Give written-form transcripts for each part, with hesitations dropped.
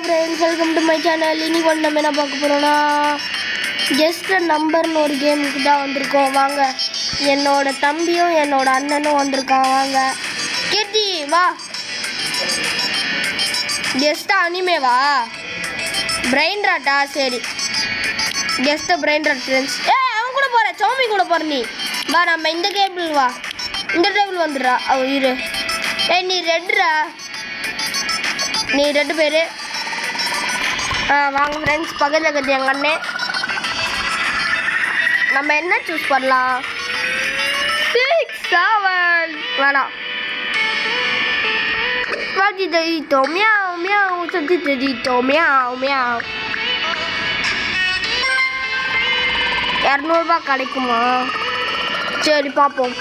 Friends, welcome to my channel. இன்னைக்கு வந்து நம்ம என்ன பார்க்க போகிறோன்னா ஜஸ்ட் நம்பர்னு ஒரு கேமுக்கு தான் வந்திருக்கோம். வாங்க, என்னோட தம்பியும் என்னோட அண்ணனும் வந்திருக்கான். வாங்க கீர்த்தி வா. ஜஸ்ட் அனிமேவா? பிரெயின் ராட்டா? சரி, ஜஸ்ட் பிரெயின் ராட் ஃப்ரெண்ட்ஸ். அவன் கூட போகிற, சௌமி கூட போகிற. நீ வா, நம்ம இந்த கேபிள் வா, இந்த டேபிள் வந்துடுறா. இரு. நீ ரெட்ரா, நீ 2 பேர். வாங்க ஃப்ரெண்ட்ஸ், பக்கத்தில் இருக்கிறது எங்கள் அண்ணே. நம்ம என்ன சூஸ் பண்ணலாம்? 6 7 வேணாம். வாஜிதோ மியாவ் மியாவ் சஜிதோ மியாவ் மியாவ். 200 ரூபாய் கிடைக்குமா? சரி பார்ப்போம்.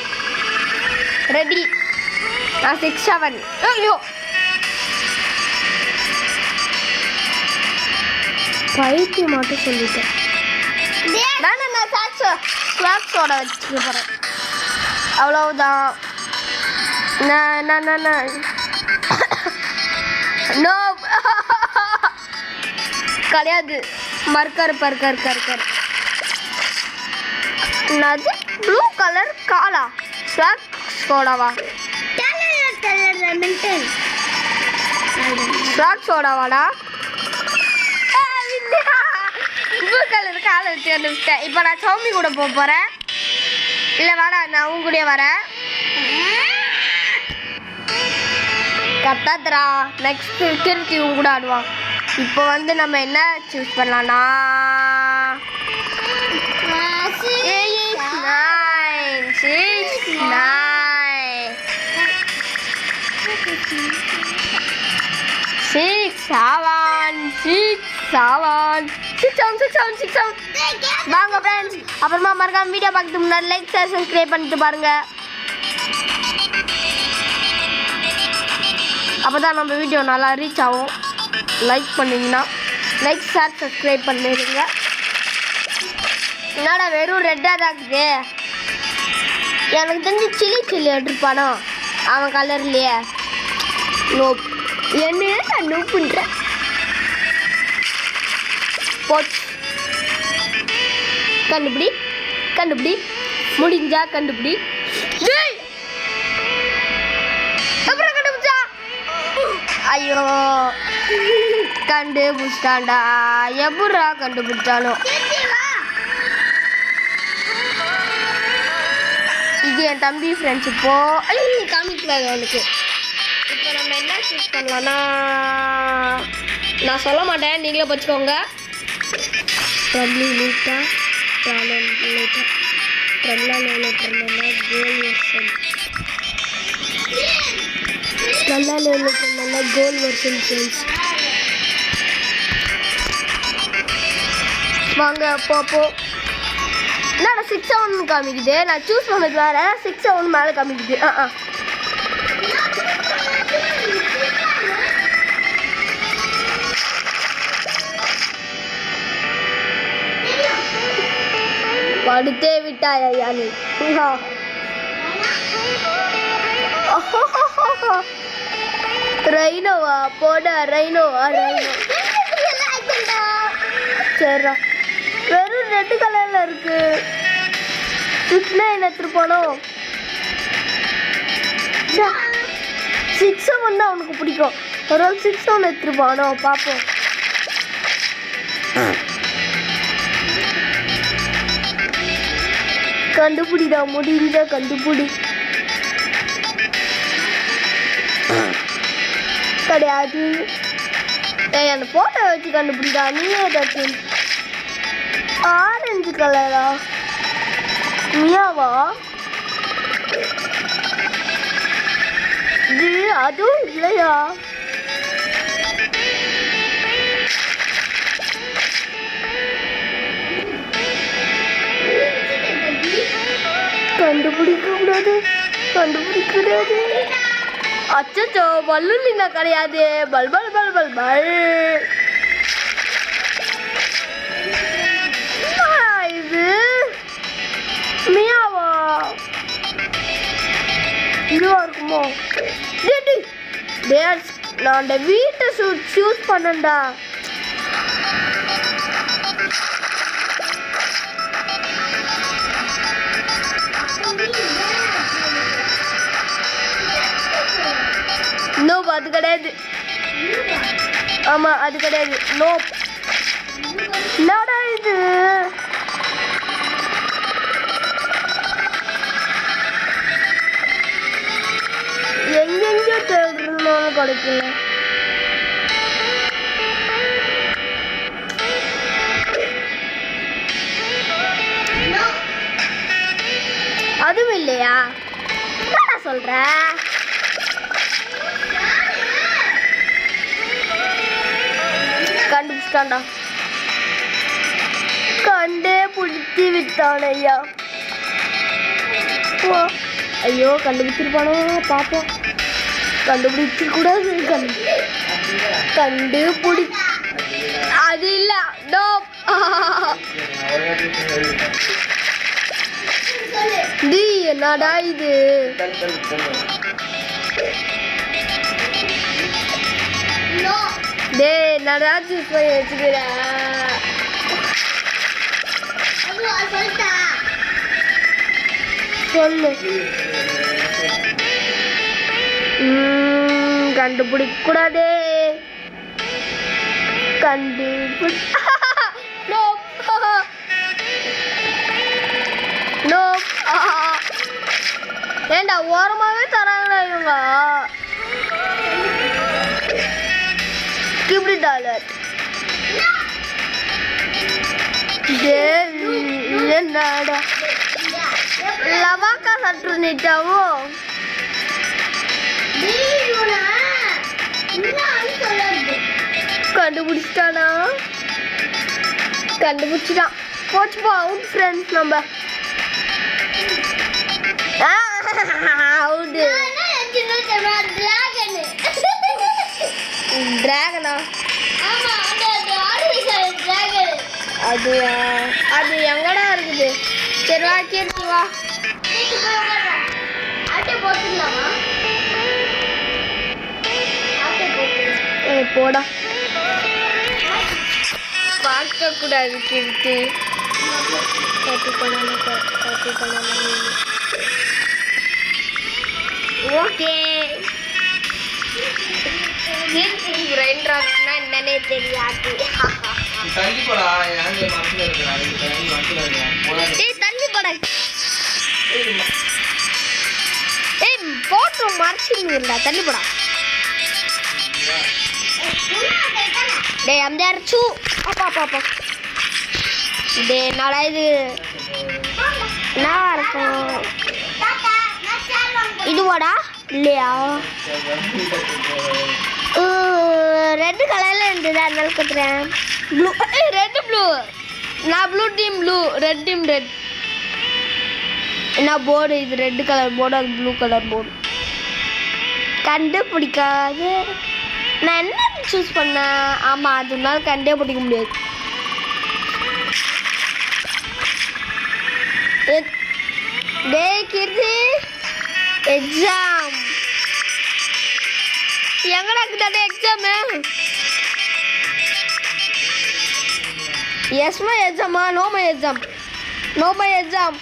ரெடி. நான் 6 7. ஐயோ, பைக்கு மட்டும் சொல்லிட்டேன். நான் ஸ்நாக்ஸோட வச்சுக்க போகிறேன், அவ்வளவுதான். நோ கிடையாது. மர்க்கர் பர்க்கர் கர்க்கர். என்னது ப்ளூ கலர் காலா? ஸ்நாக்ஸோடவா? ஸ்நாக்ஸோடவாடா? ப்ளூ கலர் காலை தேர்ந்துட்டேன். இப்போ நான் சௌமி கூட போக போகிறேன். இல்லை வாடா, நான் அவங்க கூட வரேன். கத்தாத்துறா. நெக்ஸ்ட் கீர்த்தி உங்க கூட ஆடுவான். இப்போ வந்து நம்ம என்ன சூஸ் பண்ணலாம்னா 6 7. வாங்க ஃப்ரெண்ட்ஸ், அப்புறமா மறக்காம வீடியோ பார்க்கறதுக்கு முன்னாடி லைக் ஷேர் சப்ஸ்கிரைப் பண்ணிட்டு பாருங்க. அப்போதான் நம்ம வீடியோ நல்லா ரீச் ஆகும். லைக் பண்ணிங்கன்னா லைக் ஷேர் சப்ஸ்கிரைப் பண்ணிடுங்க. என்னடா வெறும் ரெட்டாக தான் இருக்குது? எனக்கு தெரிஞ்சு சில்லி எடுத்துருப்பானோ அவன் கலர்லையே. நோப், என்ன நோப் பண்ணுற? போச்சு. கண்டுபிடி முடிஞ்சா கண்டுபிடி. அப்புறம் கண்டுபிடிச்சா? ஐயோ, கண்டுபிடிச்சாண்டா. எப்படா கண்டுபிடிச்சாலும். இது என் தம்பி ஃப்ரெண்ட்ஸ். இப்போ காமிக்கிறாங்க அவனுக்கு. இப்போ நம்ம என்ன சூஸ் பண்ணலாம்னா, நான் சொல்ல மாட்டேன், நீங்களே வச்சுக்கோங்க. கோல் வெர்ஷன் ஃப்ரெண்ட்ஸ். வாங்க அப்போ என்னடா 6 7 காமிக்குது? நான் சூஸ் பண்ணது வேற, 6 7 மேலே காமிக்குது. படுத்தே விட்டாயா நீ? ரைனோவா? போட ரைனோவா? சரிடா, வெறும் ரெட் கலர்ல இருக்கு. 6 9 எடுத்துருப்பானோ? 6 7 தான் அவனுக்கு பிடிக்கும். ஒரு 6 7 எடுத்துருப்பானோ? பார்ப்போம். கண்டுபிடிடா, முடிஞ்ச கண்டுபிடி. கிடையாது. அந்த போட்டோ வச்சு கண்டுபிடிடா. நீயே ஏதாச்சும். ஆரஞ்சு கலரா? மியாவா? அதுவும் இல்லையா? கண்டுபிடிக்கூடாது. அச்சோ, பல்லுலினா கிடையாது. பல் பல் பல் பல் பல். இது மியாவா? இதுவா இருக்குமோ? நான் அந்த வீட்டை சூஸ் பண்ணேன்டா. நோப் அது கிடையாது. ஆமா அது கிடையாது. நோப் என்னடா இது? எங்கெங்கயோ தேடுறோம் கிடைக்கல. அதுவும் இல்லையா? என்ன சொல்ற? கண்டுபிடிச்சிட்டான்டா. கண்டே பிடிச்சி விட்டான் ஐயா. ஐயோ கண்டுபிடிச்சிருப்பானோ பார்ப்போம். கண்டுபிடிச்சிக்கூடாது. கண்டுபிடி அது இல்ல. என்னடா இது? டேய் என்னடா சூஸ் பண்ணி வச்சுக்கிற? சொல்லு. கண்டுபிடிக்க கூடாதே. ஏண்டா ஓரமாவே தராங்களா இவங்க? கிப்ரி டாலர். என்னடா லவாக்கா சற்று நீட்டாவோ? கண்டுபிடிச்சிட்டானா? கண்டுபிடிச்சிட்டான். போச்சுப்பா அவுட் ஃப்ரெண்ட்ஸ். நம்ம அவுட். டிராகனா? அது அது எங்கடா இருக்குது? சரி வா கீர்த்தி வா. போடா. பார்க்க கூடாது கீர்த்தி. ஓகே. என்னன்னே தெரியாது. தள்ளி போட. போட்டோ மறைச்சிருந்தா தள்ளி போடா. டேய் அந்த அரைச்சு அப்பா பாப்பா. டே என்னடா இது? என்ன இருக்கும் இதுவாடா? இல்லையா? ரெட் கலர்ல இருந்தது அதனால கத்துறேன். ப்ளூ. Red blue. நான் blue team blue. Red team red. என்ன போர்டு இது? ரெட் கலர் போர்டு அது ப்ளூ கலர் போர்டு. கண்டுபிடிக்காது. நான் என்ன சூஸ் பண்ணேன்? ஆமாம் அதனால கண்டே பிடிக்க முடியாது. டேய் கீர்த்தி எக்ஸாம் எங்கடா இருக்குதாடே எக்ஸாமு? எஸ் மை எக்ஸாமா? No my exam. No my exam.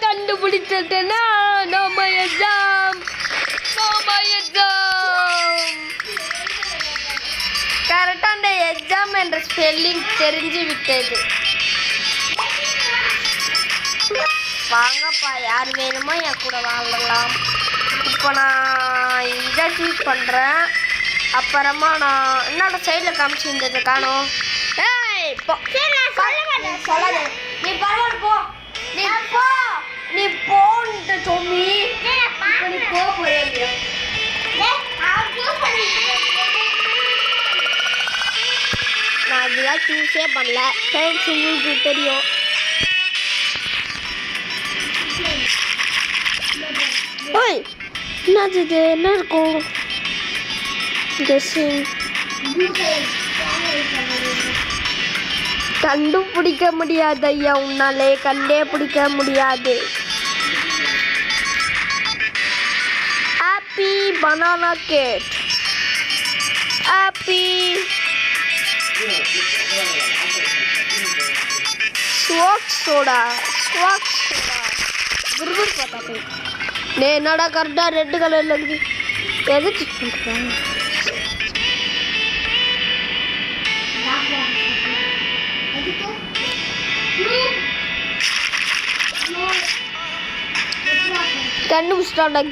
கண்டுபிடிச்சிட்டேன்னா no my exam. No my exam. கரெக்டாக அந்த எக்ஸாம் என்ற ஸ்பெல்லிங் தெரிஞ்சு விட்டது. வாங்கப்பா யார் வேணுமோ என் கூட வாங்கலாம். இப்போ நான் இதை சூஸ் பண்ணுறேன். அப்புறமா நான் என்னோட சைடில் காமிச்சிருந்தது காணும். ஏய் இப்போ சொல்லாத. நீ பரவாயில்ல போ. நீ போன்ட்டு சொல்லி நீ போறியா? நான் அதெல்லாம் சூஸே பண்ணல. ஃப்ரெண்ட்ஸ் உங்களுக்கு தெரியும். ஓய் என்னது இது? என்ன இருக்கும்? கண்டுபிடிக்க முடியாது ஐயா. உன்னாலே கண்டே பிடிக்க முடியாது. Happy banana cat happy swag soda Kurkure பார்த்தா போய் என்னடா கரெக்டாக ரெட் கலரில் இருக்குது எது சூஸ் பண்ணுறாங்க கண்டுபிடிச்சிட்டான்டா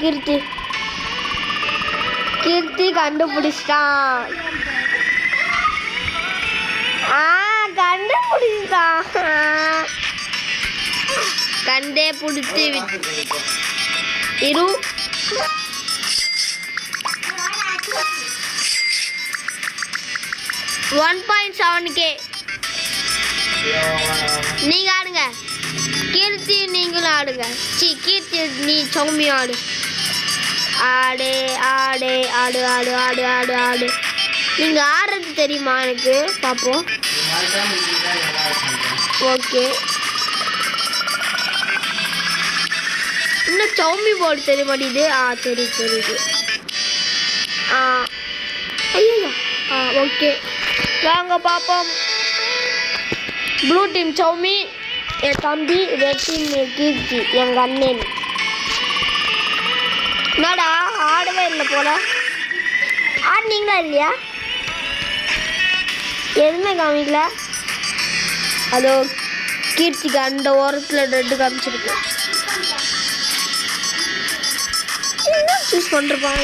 கீர்த்தி கண்டுபிடிச்சிட்டான் கண்டுபிடிச்சிட்டான் கண்டே பிடிச்சி இரு 1.7K நீங்க ஆடுங்க கீர்த்தி நீங்களும் ஆடுங்க கீர்த்தி நீ சௌமி ஆடு ஆடு ஆடு ஆடு ஆடு ஆடு ஆடு ஆடு நீங்க ஆடுறது தெரியுமா எனக்கு பார்ப்போம் ஓகே இன்னும் சௌமி போர்டு தெரிய மாட்டேங்குது தெரியுது ஐயோ ஓகே வாங்க பார்ப்போம் ப்ளூ டீம் சௌமி என் தம்பி ரெட் டீம் கீர்த்தி எங்கள் அண்ணன் என்னடா ஆடவே இல்லை போல ஆடினீங்களா இல்லையா எதுவுமே காமிக்கல அதோ கீர்த்திக்கு அந்த ஓரத்தில் ரெட்டு காமிச்சிருக்கு என்ன சூஸ் பண்ணிருப்பான்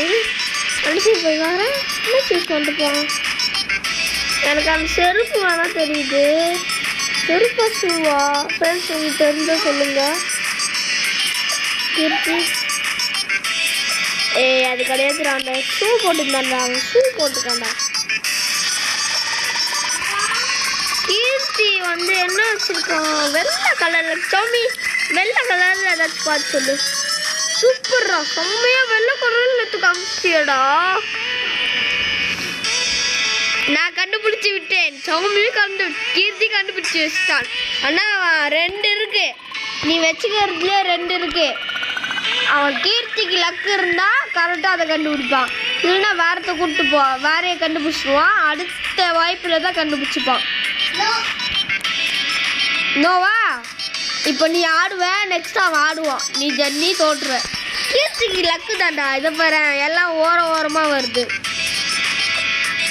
அடிச்சு போய் வரேன் என்ன சூஸ் பண்ணிருப்பான் எனக்கு அந்த செருப்பு வேணா தெரியுது செருப்பா ஷூவா ஃப்ரெண்ட்ஸ் உங்களுக்கு தெரிஞ்ச சொல்லுங்க கீர்த்தி அது கிடையாது அந்த ஷூ போட்டுருந்தாண்டா அவன் ஷூ போட்டுக்காண்டா கீர்த்தி வந்து என்ன வச்சிருக்கான் வெள்ளை கலரில் சௌமி வெள்ளை கலரில் ஏதாச்சும் பார்த்து சொல்லு சூப்பர்ரா செம்மையா வெள்ளை கலரில் எடுத்து காமிச்சியடா நான் கண்டுபிடிச்சி விட்டேன் சௌமியும் கீர்த்தி கண்டுபிடிச்சி வச்சிட்டான் ஆனால் 2 இருக்கு நீ வச்சுக்கிறதுல 2 இருக்கு அவன் கீர்த்திக்கு லக்கு இருந்தா கரெக்டாக அதை கண்டுபிடிப்பான் இல்லைன்னா வேறத்தை கூப்பிட்டு போவான் வேறையை கண்டுபிடிச்சிடுவான் அடுத்த வாய்ப்பில் தான் கண்டுபிடிச்சிப்பான் நோவா இப்போ நீ ஆடுவ நெக்ஸ்ட் அவன் ஆடுவான் நீ தோற்றுவ கீர்த்திக்கு லக்கு தாண்டா இதை பாரு எல்லாம் ஓரமாக வருது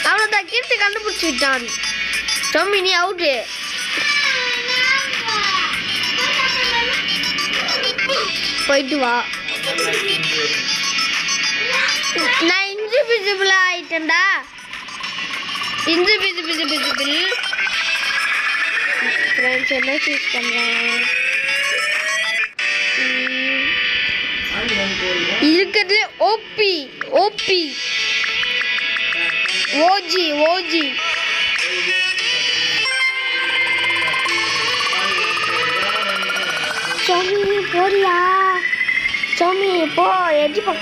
அவ்வளோதான் கீர்த்தி கண்டுபிடிச்சி விட்டான் சௌமி நீ அவுட்டு போயிட்டு வா நான் இன்விசிபிள் ஆயிட்டேன்டா இன்விசிபிள் ஃப்ரெண்ட்ஸ் என்ன சூஸ் பண்ணுறேன் இருக்கிறதுலே ஓபி ஓஜி சௌமி போறியா சௌமி போ எஜி போ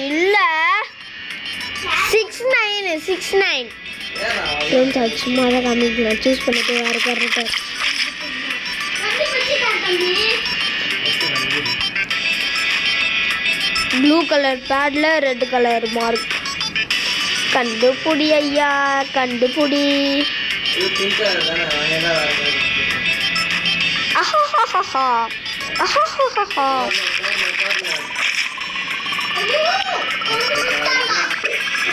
இல்லை 69 சும்மா தான் காமிக்கலாம் சூஸ் பண்ணிட்டு வேறு கரெக்டாக ப்ளூ கலர் பேடில் ரெட் கலர் மார்க் கண்டுபிடி ஐயா கண்டுபிடி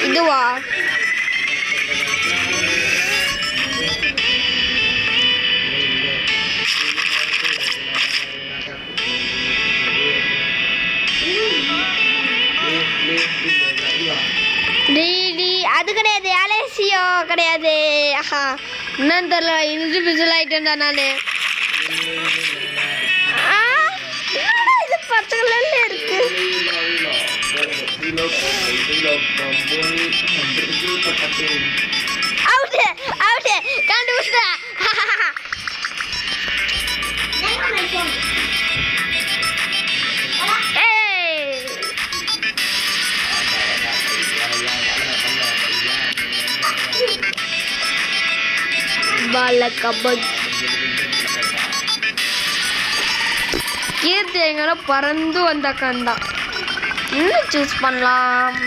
இதுவா அது கிடையாது அலேசியோ கிடையாது என்னன்னு தெரியல இன்விசிபிள் ஆயிட்டேன்டா நான் இது பச்சை கலர்ல இருக்கு அவுட்டு கண்டுபிடிச்சா பால கபட் கீர்த்தி எங்கன்னா பறந்து வந்த கந்தான். என்ன சூஸ் பண்ணலாம்?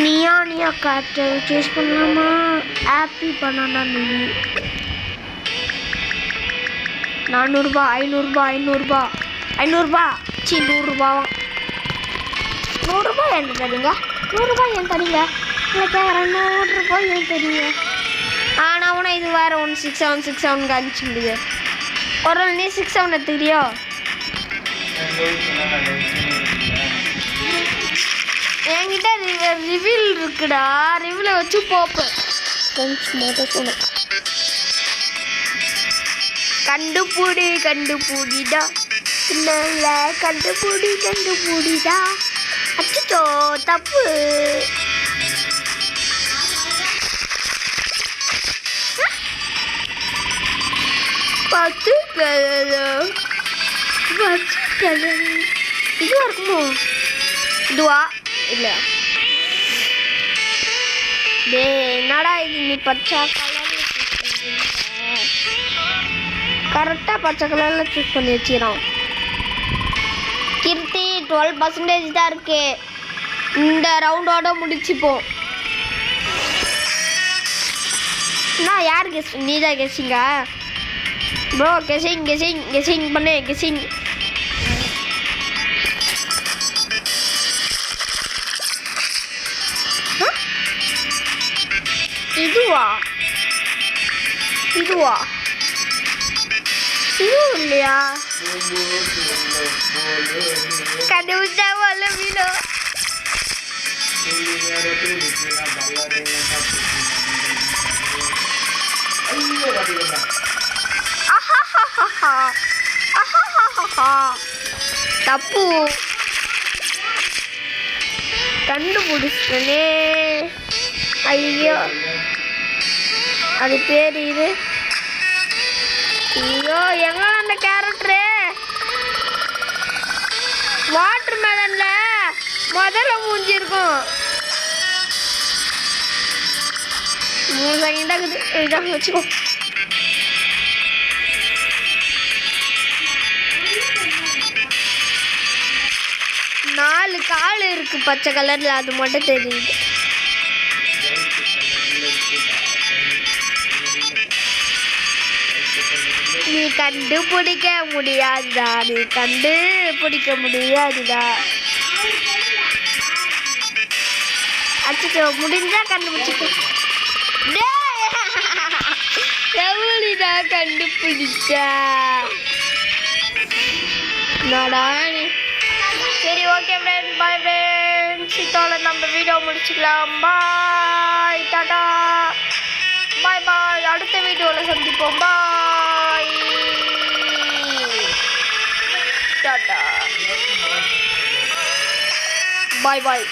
நியா காற்று சூஸ் பண்ணலாமா? ஆப்பிள் பனானா மினி 400 500 500 சி 100 100 ஏன் தரீங்க? 100 ஏன் தரீங்க? இல்லை கேட்குறேன் 100 ஏன் தரீங்க? ஆனால் உன இது வேறு 1667 காமிச்சு முடியாது. ஒரு நீ 67 எடுத்துக்கிறியோ? என்கிட்ட ரிவில் இருக்குடா. ரிவில வச்சு போப்பேன். கண்டுபிடிடா இல்லை கண்டுபிடிடா. அச்சோ தப்பு. பத்து இதுவா இருக்குமோ? இதுவா இல்லை டே என்னடா இது? நீ பச்சை கலரில் கரெக்டாக பச்சை கலரில் சூஸ் பண்ணி வச்சுக்கிறோம். கீர்த்தி 12% தான் இருக்கு. இந்த ரவுண்டோட முடிச்சுப்போம். நான் யார் கெஸ்? நீ தான் கெஸ்ஸிங்க ப்ரோ. கெஸ்ஸிங் பண்ணு. கெஸ்ஸிங் இதுவா இதுவும் இல்லையா? கண்டுபிடிச்சா போல வீடோ. தப்பு. கண்டுபிடிச்சனே. ஐயோ அது பேர் இது. ஐயோ எங்க அந்த கேரக்டரு? வாட்டர் மெலன்ல முதல்ல மூஞ்சி இருக்கும். 3 செகண்ட் ஆகுது. இதான் வச்சுக்கோ. நாலு கால் இருக்கு பச்சை கலர்ல. அது மட்டும் தெரியுது. நீ கண்டுபிடிக்க முடியாதுடா. அச்சோ முடிஞ்சா கண்டுபிடிச்சிக்கோ. எவ்வளோடா கண்டுபிடிச்சா? நாடா நீ. சரி ஓகே ஃப்ரெண்ட்ஸ். Bye friends. இதோட நம்ம வீடியோ முடிச்சுக்கலாம். பாய் டாடா. பாய். அடுத்த வீடியோவில் சந்திப்போம். பாய் டாடா. பாய்.